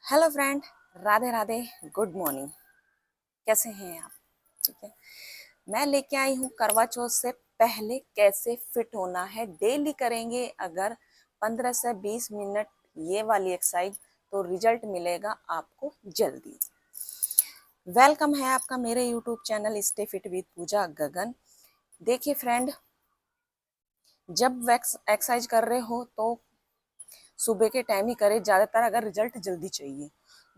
Hello friend, Radhe Radhe, good morning. कैसे हैं आप? ठीक है। मैं लेके आई हूँ करवा चौथ से पहले कैसे फिट होना है। डेली करेंगे अगर 15 से 20 मिनट ये वाली एक्सरसाइज तो रिजल्ट मिलेगा आपको जल्दी। वेलकम है आपका मेरे YouTube channel stay fit with Pooja Gagan. देखिए फ्रेंड, जब एक्सरसाइज कर रहे हो तो सुबह के टाइम ही करें ज़्यादातर अगर रिजल्ट जल्दी चाहिए।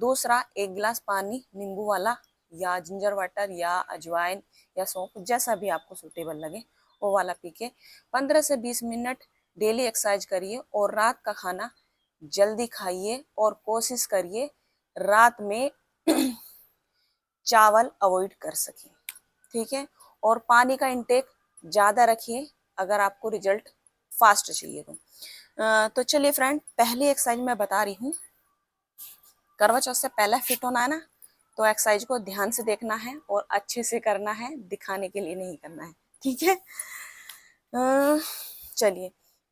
दूसरा, एक गिलास पानी नींबू वाला या जिंजर वाटर या अजवाइन या सौंफ, जैसा भी आपको सूटेबल लगे वो वाला पी के 15 से 20 मिनट डेली एक्सरसाइज करिए। और रात का खाना जल्दी खाइए और कोशिश करिए रात में चावल अवॉइड कर सकें। ठीक है। और पानी का इंटेक ज़्यादा रखिए अगर आपको रिजल्ट फास्ट चाहिए तो। तो चलिए फ्रेंड, पहली एक्सरसाइज मैं बता रही हूँ। करवा चौथ से पहले फिट होना है ना, तो एक्सरसाइज को ध्यान से देखना है और अच्छे से करना है, दिखाने के लिए नहीं करना है। ठीक है। चलिए,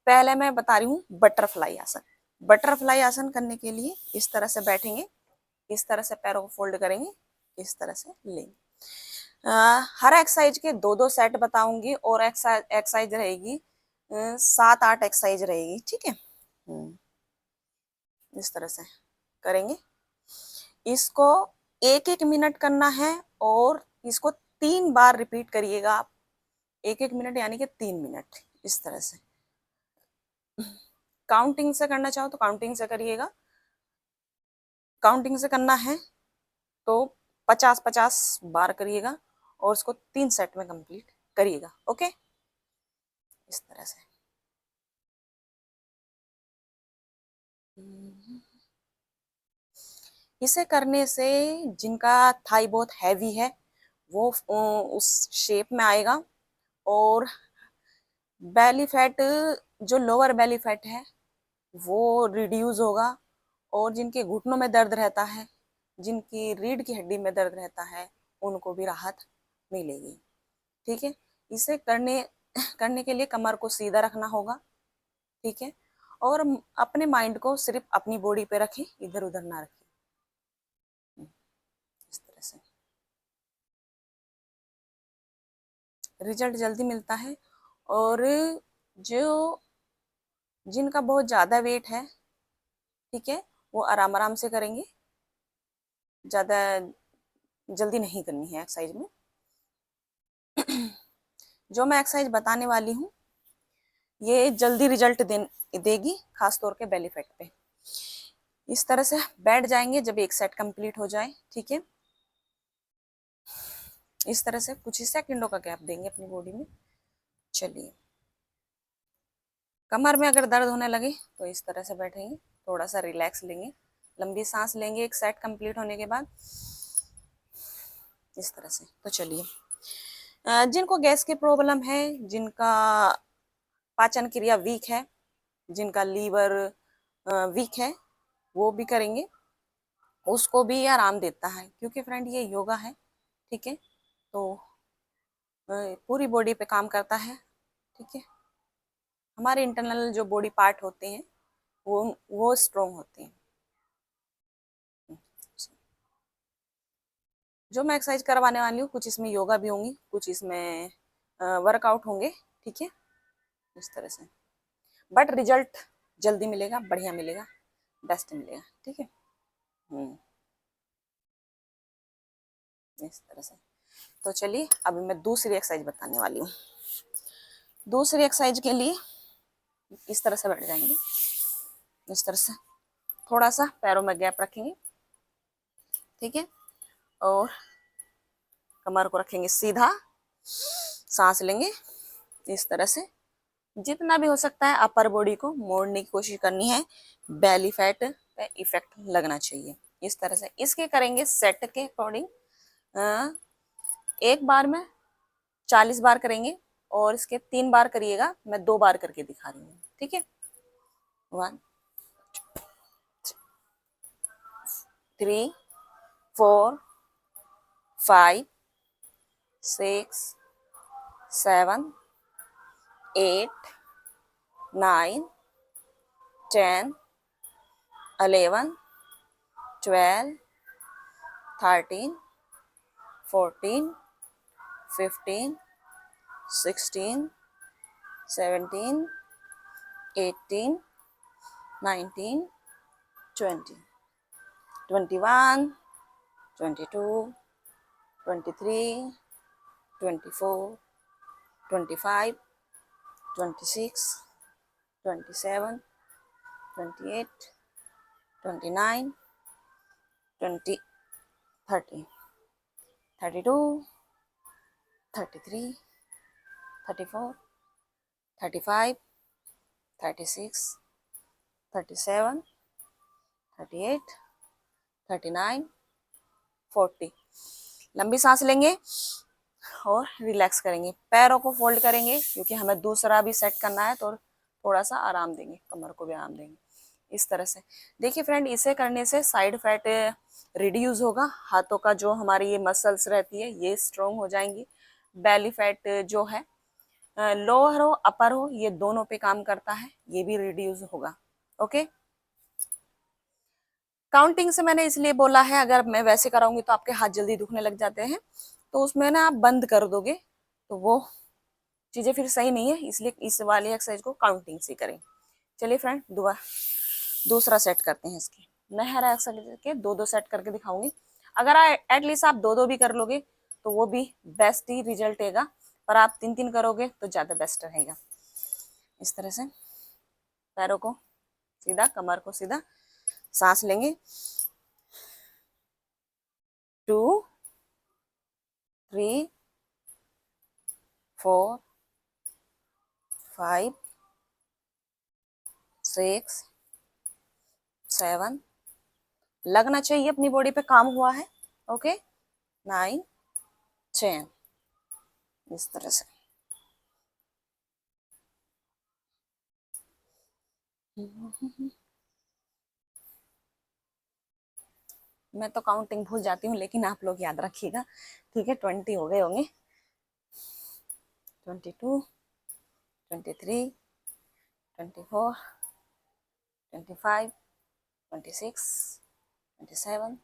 पहले मैं बता रही हूँ बटरफ्लाई आसन। बटरफ्लाई आसन करने के लिए इस तरह से बैठेंगे, इस तरह से पैरों को फोल्ड करेंगे, इस तरह से लेंगे। हर एक्सरसाइज के दो दो सेट बताऊंगी और एक्सरसाइज रहेगी 7-8 एक्सरसाइज रहेगी। ठीक है। इस तरह से करेंगे। इसको 1-1 मिनट करना है और इसको 3 बार रिपीट करिएगा आप। 1-1 मिनट यानी कि 3 मिनट। इस तरह से काउंटिंग से करना चाहो तो काउंटिंग से करिएगा। काउंटिंग से करना है तो 50-50 बार करिएगा और उसको 3 सेट में कंप्लीट करिएगा। ओके, इस तरह से। इसे करने से जिनका थाई बहुत हैवी है वो उस शेप में आएगा और बेली फैट, जो लोअर बेली फैट है वो रिड्यूस होगा। और जिनके घुटनों में दर्द रहता है, जिनकी रीढ़ की हड्डी में दर्द रहता है, उनको भी राहत मिलेगी। ठीक है। इसे करने करने के लिए कमर को सीधा रखना होगा। ठीक है। और अपने माइंड को सिर्फ अपनी बॉडी पे रखें, इधर उधर ना रखें। इस तरह से रिजल्ट जल्दी मिलता है। और जो जिनका बहुत ज़्यादा वेट है, ठीक है, वो आराम आराम से करेंगे, ज़्यादा जल्दी नहीं करनी है एक्सरसाइज में। जो मैं एक्सरसाइज बताने वाली हूँ ये जल्दी रिजल्ट देगी, खास तौर के बेली फैट पे। इस तरह से बैठ जाएंगे जब एक सेट कंप्लीट हो जाए। ठीक है। इस तरह से कुछ ही सेकंडों का गैप देंगे अपनी बॉडी में। चलिए, कमर में अगर दर्द होने लगे तो इस तरह से बैठेंगे, थोड़ा सा रिलैक्स लेंगे, लंबी सांस लेंगे एक सेट कंप्लीट होने के बाद, इस तरह से। तो चलिए, जिनको गैस की प्रॉब्लम है, जिनका पाचन क्रिया वीक है, जिनका लीवर वीक है, वो भी करेंगे। उसको भी आराम देता है क्योंकि फ्रेंड ये योगा है। ठीक है। तो पूरी बॉडी पे काम करता है। ठीक है। हमारे इंटरनल जो बॉडी पार्ट होते हैं वो स्ट्रोंग होते हैं। जो मैं एक्सरसाइज करवाने वाली हूँ, कुछ इसमें योगा भी होंगी, कुछ इसमें वर्कआउट होंगे। ठीक है। इस तरह से, बट रिजल्ट जल्दी मिलेगा, बढ़िया मिलेगा, बेस्ट मिलेगा। ठीक है। इस तरह से। तो चलिए, अभी मैं दूसरी एक्सरसाइज बताने वाली हूँ। दूसरी एक्सरसाइज के लिए इस तरह से बैठ जाएंगे, इस तरह से थोड़ा सा पैरों में गैप रखेंगे। ठीक है। और कमर को रखेंगे सीधा, सांस लेंगे इस तरह से। जितना भी हो सकता है अपर बॉडी को मोड़ने की कोशिश करनी है, बेली फैट पे इफेक्ट लगना चाहिए। इस तरह से इसके करेंगे सेट के अकॉर्डिंग। एक बार में 40 बार करेंगे और इसके 3 बार करिएगा, मैं 2 बार करके दिखा रही हूँ। ठीक है। 1 3 4 5 6 7 8 9 10 11 12, 13, 14, 15, 16, 17, 18, 19, 20, 21, 22, 23, 24, 25, 26, 27, 28, 29, 20, 30, 32, 33, 34, 35, 36, 37, 38, 39, 40। लंबी सांस लेंगे और रिलैक्स करेंगे। पैरों को फोल्ड करेंगे क्योंकि हमें दूसरा भी सेट करना है, तो थोड़ा सा आराम देंगे, कमर को भी आराम देंगे इस तरह से। देखिए फ्रेंड, इसे करने से साइड फैट रिड्यूस होगा, हाथों का जो हमारी ये मसल्स रहती है ये स्ट्रॉन्ग हो जाएंगी। बेली फैट जो है, लोअर हो अपर हो, ये दोनों पे काम करता है, ये भी रिड्यूस होगा। ओके, काउंटिंग से मैंने इसलिए बोला है, अगर मैं वैसे कराऊंगी तो आपके हाथ जल्दी दुखने लग जाते हैं, तो उसमें ना आप बंद कर दोगे तो वो चीजें फिर सही नहीं है, इसलिए इस वाली एक्सरसाइज को काउंटिंग से करें। चलिए फ्रेंड, दूसरा सेट करते हैं इसके। मैं हर एक्सरसाइज के दो सेट करके दिखाऊंगी। अगर एटलीस्ट आप दो भी कर लोगे तो वो भी बेस्ट ही रिजल्ट देगा, पर आप 3 करोगे तो ज्यादा बेस्ट रहेगा। इस तरह से पैरों को सीधा, कमर को सीधा, सांस लेंगे। 2, 3, 4, 5, 6, 7, लगना चाहिए अपनी बॉडी पे काम हुआ है। ओके, 9, 10, इस तरह से। मैं तो काउंटिंग भूल जाती हूँ, लेकिन आप लोग याद रखिएगा, ठीक है। 20 हो गए होंगे, 22, 23, 24, 25, 26, 27,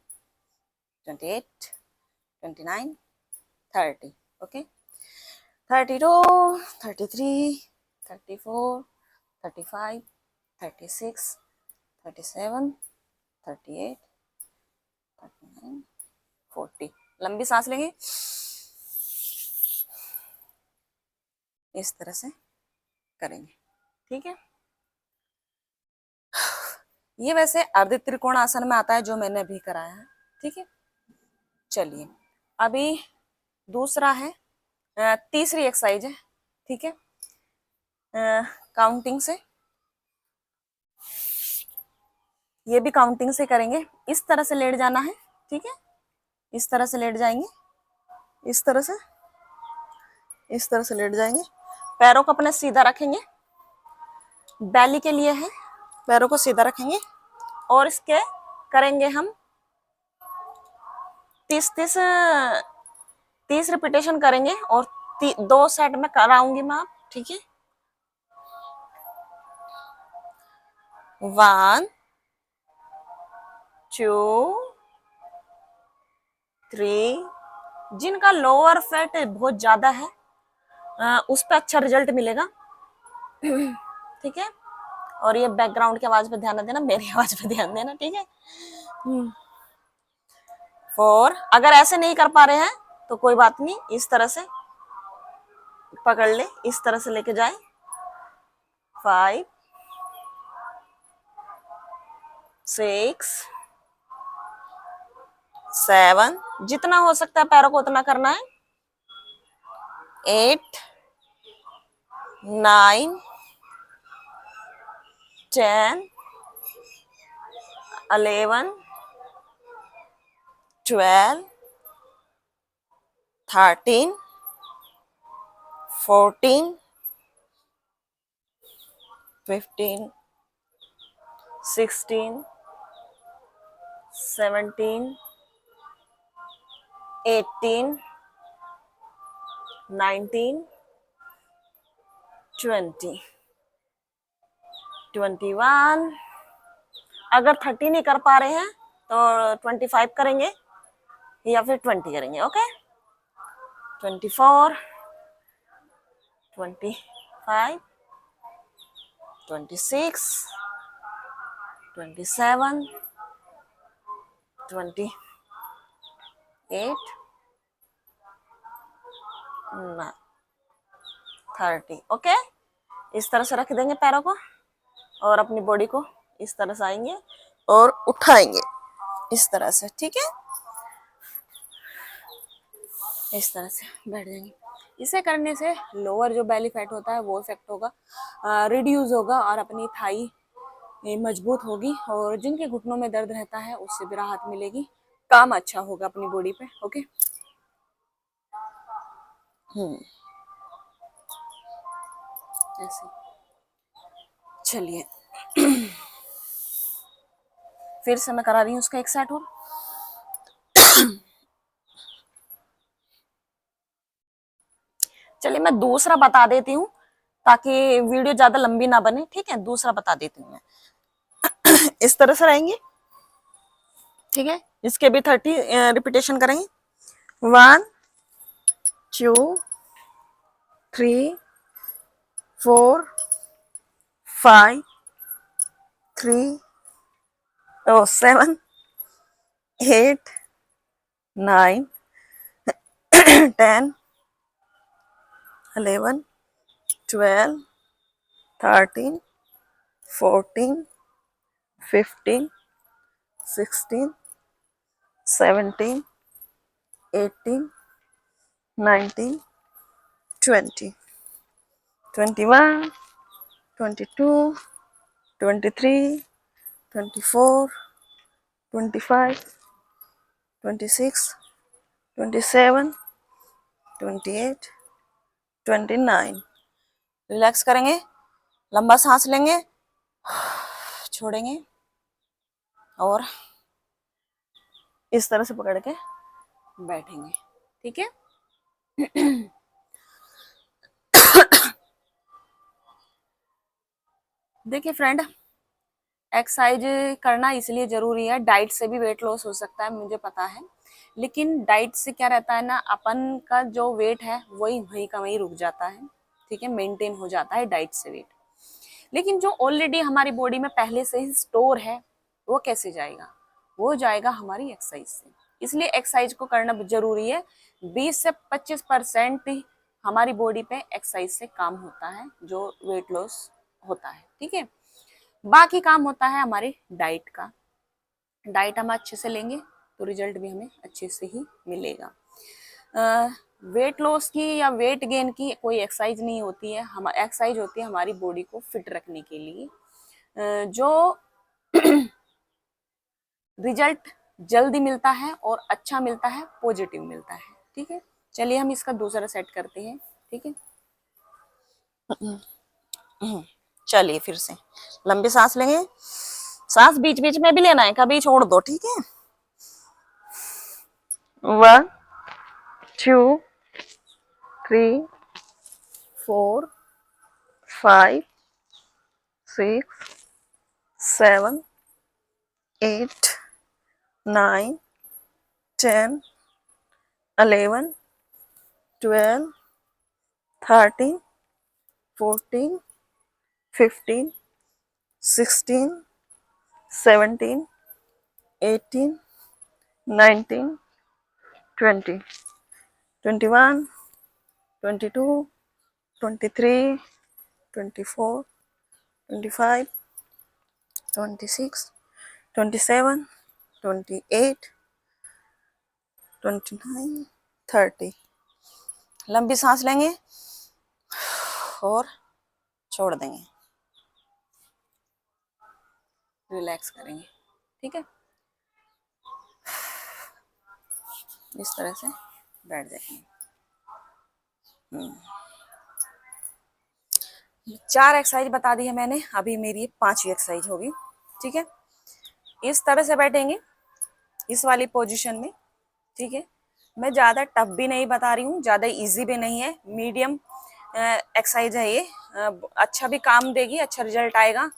28, 29, 30। ओके, 32, 33, 34, 35, 36, 37, 38, 39, 40। लंबी सांस लेंगे, इस तरह से करेंगे, ठीक है। ये वैसे अर्ध त्रिकोण आसन में आता है, जो मैंने अभी कराया है, ठीक है। चलिए, अभी दूसरा है, तीसरी एक्सरसाइज है, ठीक है। काउंटिंग से, ये भी काउंटिंग से करेंगे। इस तरह से लेट जाना है, ठीक है। इस तरह से लेट जाएंगे, इस तरह से, इस तरह से लेट जाएंगे। पैरों को अपने सीधा रखेंगे, बैली के लिए है, पैरों को सीधा रखेंगे और इसके करेंगे हम 30 रिपीटेशन करेंगे, और 2 सेट में कराऊंगी मैं, आप, ठीक है। 1, 2, 3। जिनका लोअर फैट बहुत ज्यादा है उस पर अच्छा रिजल्ट मिलेगा, ठीक है। और ये बैकग्राउंड की आवाज पे ध्यान देना, मेरी आवाज पे ध्यान देना, ठीक है। 4, अगर ऐसे नहीं कर पा रहे हैं तो कोई बात नहीं, इस तरह से पकड़ ले, इस तरह से लेके जाए। 5, 6, 7, जितना हो सकता है पैरों को उतना करना है। 8, 9, 10, 11, 12, 13, 14, 15, 16, 17, 18, 19, 20, 21। अगर 30 नहीं कर पा रहे हैं तो 25 करेंगे या फिर 20 करेंगे। ओके, 24, 25, 26, 27, 28, 30। ओके, इस तरह से रख देंगे पैरों को और अपनी बॉडी को इस तरह से आएंगे और उठाएंगे इस तरह से, ठीक है। इस तरह से बैठ जाएंगे। इसे करने से लोअर जो बेली फैट होता है वो इफेक्ट होगा, रिड्यूस होगा और अपनी थाई मजबूत होगी और जिनके घुटनों में दर्द रहता है उससे भी राहत मिलेगी, काम अच्छा होगा अपनी बॉडी पे। ओके, ऐसे चलिए फिर से मैं करा रही हूँ उसका एक सेट और। चलिए मैं दूसरा बता देती हूँ ताकि वीडियो ज्यादा लंबी ना बने, ठीक है। दूसरा बता देती हूँ मैं। इस तरह से रहेंगे, ठीक है। इसके भी 30 रिपीटेशन करेंगे। 1, 2, 3, 4, 5, 3, 7, 8, 9, 10, 11, 12, 13, 14, 15, 16, 17, 18, 19, 20, 21, 22, 23, 24, 25, 26, 27, 28, 29। रिलैक्स करेंगे, लंबा सांस लेंगे, छोड़ेंगे और इस तरह से पकड़ के बैठेंगे, ठीक है। देखिए फ्रेंड, एक्सरसाइज करना इसलिए जरूरी है, डाइट से भी वेट लॉस हो सकता है मुझे पता है, लेकिन डाइट से क्या रहता है ना, अपन का जो वेट है वही वहीं का वहीं रुक जाता है, ठीक है, मेंटेन हो जाता है डाइट से वेट। लेकिन जो ऑलरेडी हमारी बॉडी में पहले से ही स्टोर है वो कैसे जाएगा, वो जाएगा हमारी एक्सरसाइज से। इसलिए एक्सरसाइज को करना जरूरी है। 20 से 25% हमारी बॉडी पे एक्सरसाइज से काम होता है जो वेट लॉस होता है, ठीक है। बाकी काम होता है हमारी डाइट का। डाइट हम अच्छे से लेंगे तो रिजल्ट भी हमें अच्छे से ही मिलेगा। वेट लॉस की या वेट गेन की कोई एक्सरसाइज नहीं होती है, हम एक्सरसाइज होती है हमारी बॉडी को फिट रखने के लिए, जो रिजल्ट जल्दी मिलता है और अच्छा मिलता है, पॉजिटिव मिलता है, ठीक है। चलिए हम इसका दूसरा सेट करते हैं, ठीक है। चलिए फिर से लंबी सांस लेंगे, सांस बीच बीच में भी लेना है, कभी छोड़ दो, ठीक है। 1, 2, 3, 4, 5, 6, 7, 8, 9, 10, 11, 12, 13, 14, 15, 16, 17, 18, 19, 20, 21, 22, 23, 24, 25, 26, 27, 28, 29, 30। लंबी सांस लेंगे और छोड़ देंगे, रिलैक्स करेंगे, ठीक है। इस तरह से बैठ जाएंगे। 4 एक्सरसाइज बता दी है मैंने, अभी मेरी 5वीं एक्सरसाइज होगी, ठीक है। इस तरह से बैठेंगे इस वाली पोजीशन में, ठीक है। मैं ज़्यादा टफ भी नहीं बता रही हूँ, ज़्यादा इजी भी नहीं है, मीडियम एक्सरसाइज है ये। अच्छा भी काम देगी, अच्छा रिजल्ट आएगा,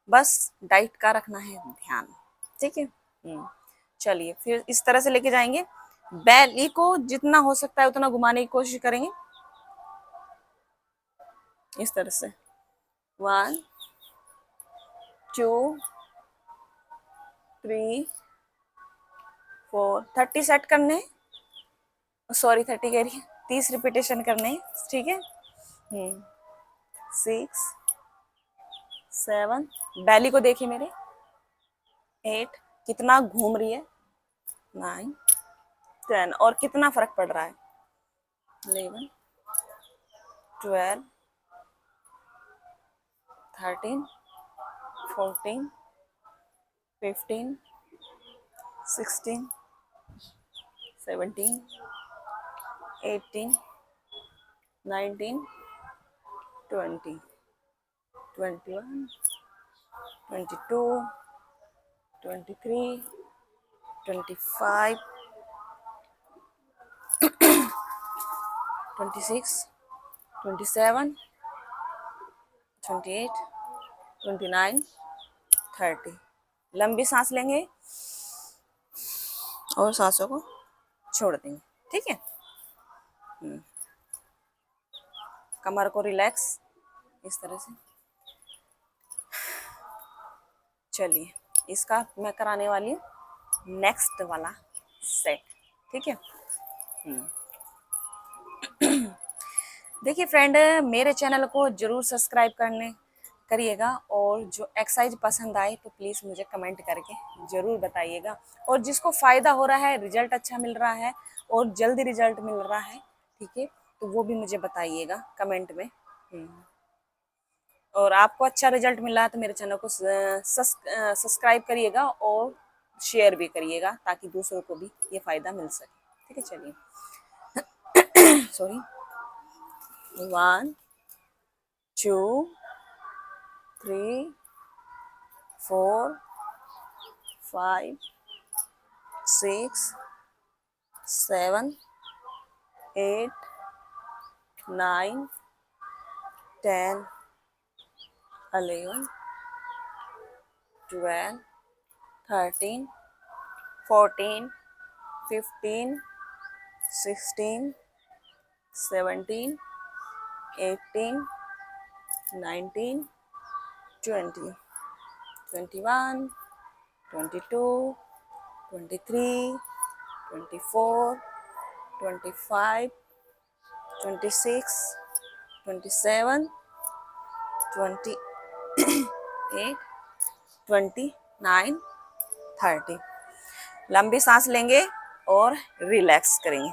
बस डाइट का रखना है ध्यान, ठीक है। चलिए फिर इस तरह से लेके जाएंगे, बेली को जितना हो सकता है उतना घुमाने की कोशिश करेंगे, इस तरह से 1 2 3 4 30 सेट करने, सॉरी 30 कह रही है, 30 रिपीटेशन करने हैं, ठीक है। 6 7, बेली को देखिए मेरे, 8, कितना घूम रही है, 9 10, और कितना फर्क पड़ रहा है, 11 12 13 14 15 16 17 18 19 20 21 22 23 25 26 27 28 29 30। लंबी सांस लेंगे और सांसों को छोड़ देंगे, ठीक है। कमर को रिलैक्स इस तरह से। चलिए इसका मैं कराने वाली हूँ नेक्स्ट वाला सेट, ठीक है। देखिए फ्रेंड, मेरे चैनल को जरूर सब्सक्राइब करिएगा, और जो एक्सरसाइज पसंद आए तो प्लीज़ मुझे कमेंट करके ज़रूर बताइएगा, और जिसको फ़ायदा हो रहा है, रिजल्ट अच्छा मिल रहा है और जल्दी रिजल्ट मिल रहा है, ठीक है, तो वो भी मुझे बताइएगा कमेंट में। और आपको अच्छा रिजल्ट मिला है तो मेरे चैनल को सब्सक्राइब करिएगा और शेयर भी करिएगा, ताकि दूसरों को भी ये फ़ायदा मिल सके, ठीक है। चलिए सॉरी 1 2 3 4 5 6 7 8 9 10 11 12 13 14 15 16 17 18 19 20 21 22 23 24 25 26 27 28 29 30। लंबी सांस लेंगे और रिलैक्स करेंगे।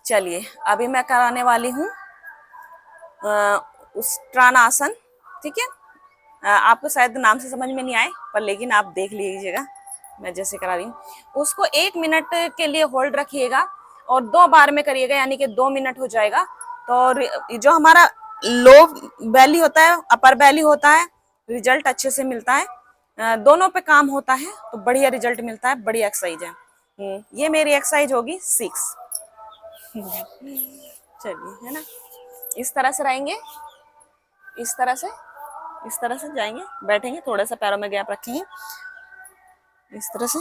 चलिए अभी मैं कराने वाली हूँ उत्तानासन, ठीक है। आपको शायद नाम से समझ में नहीं आए, पर लेकिन आप देख लीजिएगा मैं जैसे करा रही हूँ। उसको 1 मिनट के लिए होल्ड रखिएगा और 2 बार में करिएगा, यानी कि 2 मिनट हो जाएगा। तो जो हमारा लो बैली होता है, अपर बैली होता है, रिजल्ट अच्छे से मिलता है, दोनों पे काम होता है तो बढ़िया रिजल्ट मिलता है, बढ़िया एक्सरसाइज है। ये मेरी एक्सरसाइज होगी 6। चलिए, है ना, इस तरह से रहेंगे, इस तरह से जाएंगे, बैठेंगे, थोड़ा सा पैरों में गैप रखेंगे, इस तरह से,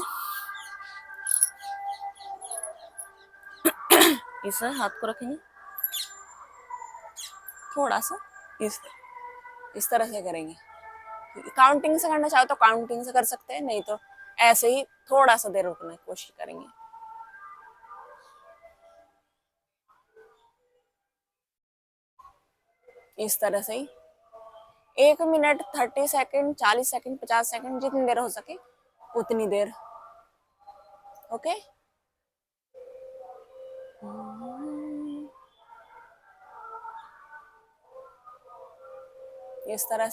इस हाथ को रखेंगे थोड़ा सा, इस तरह से करेंगे। काउंटिंग से करना चाहो तो काउंटिंग से कर सकते हैं, नहीं तो ऐसे ही थोड़ा सा देर रुकने की कोशिश करेंगे। इस तरह से ही 1 मिनट 30 सेकंड, 40 सेकंड, 50 सेकंड, जितनी देर हो सके उतनी देर। ओके, इस तरह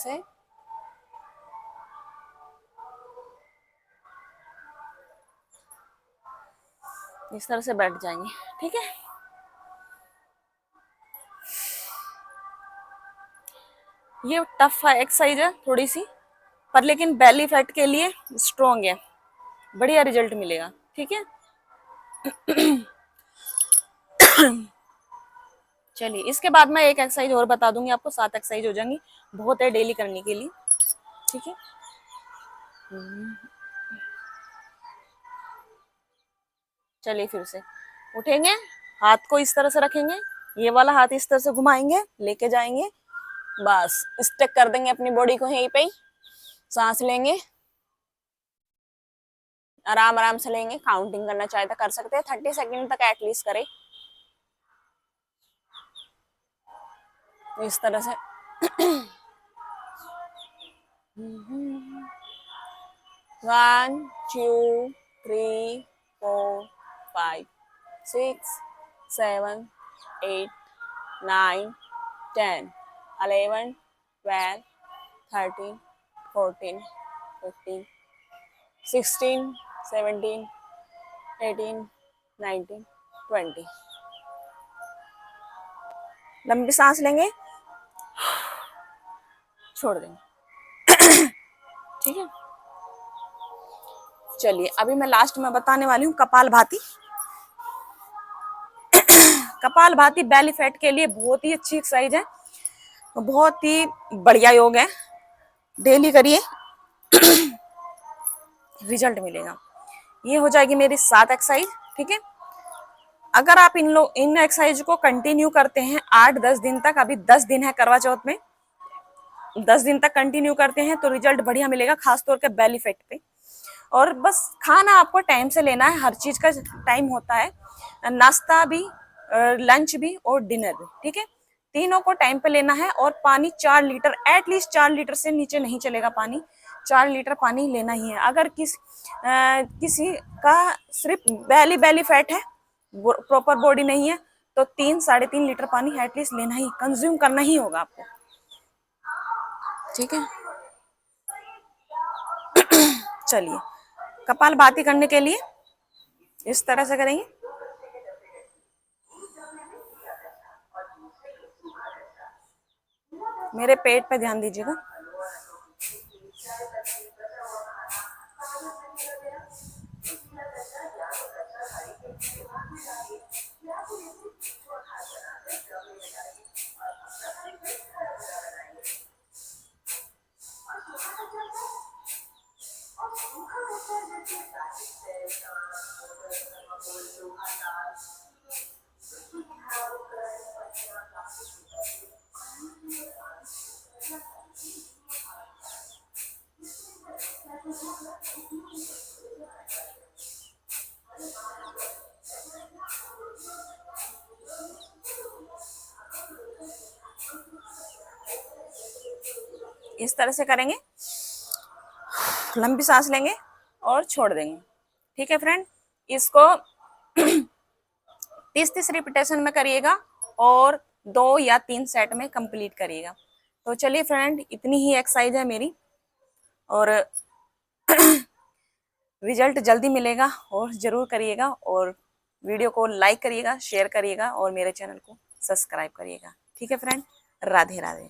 से बैठ जाएंगे, ठीक है। ये टफ एक्सरसाइज है थोड़ी सी, पर लेकिन बेली फैट के लिए स्ट्रॉन्ग है, बढ़िया रिजल्ट मिलेगा, ठीक है। चलिए इसके बाद मैं एक एक्सरसाइज और बता दूंगी आपको, 7 एक्सरसाइज हो जाएंगी, बहुत है डेली करने के लिए, ठीक है। चलिए फिर से उठेंगे, हाथ को इस तरह से रखेंगे, ये वाला हाथ इस तरह से घुमाएंगे, लेके जाएंगे, बस स्टेक कर देंगे अपनी बॉडी को यहीं पे ही, सांस लेंगे, आराम आराम से लेंगे, काउंटिंग करना चाहे तो कर सकते हैं, 30 सेकंड तक एटलीस्ट करें इस तरह से। 1 2 3 4 5 6 7 8 9 10 11 12 13 14 15 16 17 18 19 20। लंबी सांस लेंगे, छोड़ देंगे, ठीक है। चलिए अभी मैं लास्ट में बताने वाली हूँ कपालभाति। कपालभाति बेली फैट के लिए बहुत ही अच्छी एक्सरसाइज है, बहुत ही बढ़िया योग है, डेली करिए, रिजल्ट मिलेगा। ये हो जाएगी मेरी 7 एक्सरसाइज, ठीक है। अगर आप इन एक्सरसाइज को कंटिन्यू करते हैं 8-10 दिन तक, अभी 10 दिन है करवा चौथ में, 10 दिन तक कंटिन्यू करते हैं तो रिजल्ट बढ़िया मिलेगा, खासतौर के बेली फैट पे। और बस खाना आपको टाइम से लेना है, हर चीज का टाइम होता है, नाश्ता भी, लंच भी और डिनर भी, ठीक है। तीनों को टाइम पे लेना है, और पानी 4 लीटर, एटलीस्ट 4 लीटर से नीचे नहीं चलेगा पानी, 4 लीटर पानी लेना ही है। अगर किसी का सिर्फ बेली फैट है, प्रॉपर बॉडी नहीं है, तो 3-3.5 लीटर पानी एटलीस्ट लेना ही, कंज्यूम करना ही होगा आपको, ठीक है। चलिए कपालभाति करने के लिए इस तरह से करेंगे, मेरे पेट पे ध्यान दीजिएगा। इस तरह से करेंगे, लंबी सांस लेंगे और छोड़ देंगे, ठीक है फ्रेंड। इसको 30-30 रिपीटेशन में करिएगा और 2 या 3 सेट में कंप्लीट करिएगा। तो चलिए फ्रेंड, इतनी ही एक्सरसाइज है मेरी, और रिजल्ट जल्दी मिलेगा, और जरूर करिएगा, और वीडियो को लाइक करिएगा, शेयर करिएगा, और मेरे चैनल को सब्सक्राइब करिएगा, ठीक है फ्रेंड। राधे राधे।